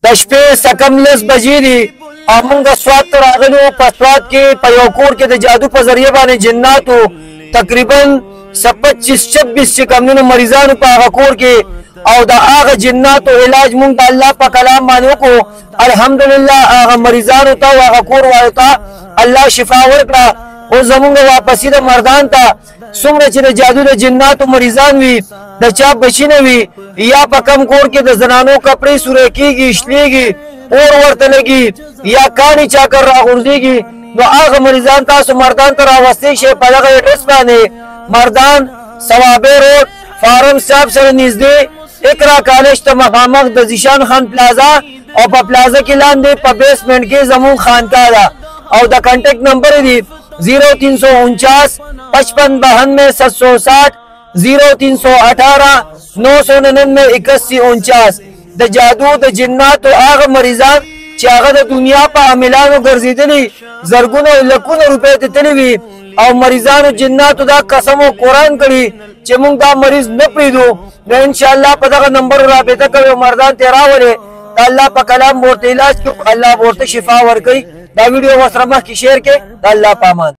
د شپې سکم 10 بجې دي او موږ سوات ته راغلو. په سوات کې په یو کور کې د جادو په ذریعه باندې جناتو تقریبا 25-26 چې کمونو مریضانو په هغه کور کې او د هغه جناتو علاج مونږ د الله په کلام باندې وکړو. الحمدلله هغه مریضانو ته او هغه کور والو ته الله شفا ورکړه. او زمونږ واپسې د مردان ته څومره چې د جادو د جناتو مریضان وي د چا بچی نه وي یا په کم کور کې د زنانو کپړې سوری کېږي شلېږي اور ورته لګي یا کاڼي چاکر راغورځېږي نو هغه مریضان تاسو مردان ته راوستئ شئ په دغه اډرس باندې مردان صوابی روډ فارم صاحب سره نږدې اقرا کالج ته مخامخ د زیشان خان پلازا او په پلازا کې لاندې په بیسمنټ کې زمون خانقاه ده او د کانټیکټ نمبر دی 0349 55 92 760 0318 999 8149. د جادو د جناتو هغه مریضان چې هغه د دنیا په عاملانو ګرځېدلي زرګونه لکونه روپۍ ته تللي وي او مریضانو جناتو دا قسم او قرآن کړي چې موږ دا مریض نه پرېږدو نو انشاءالله په دغه نمبر رابطه کوئ او مردان ته راولئ د الله په کلام ورته علاج کړو الله ورته شفا ورکوي. دا ویډیو ورسره مخکې شیر کړئ. د الله په امان.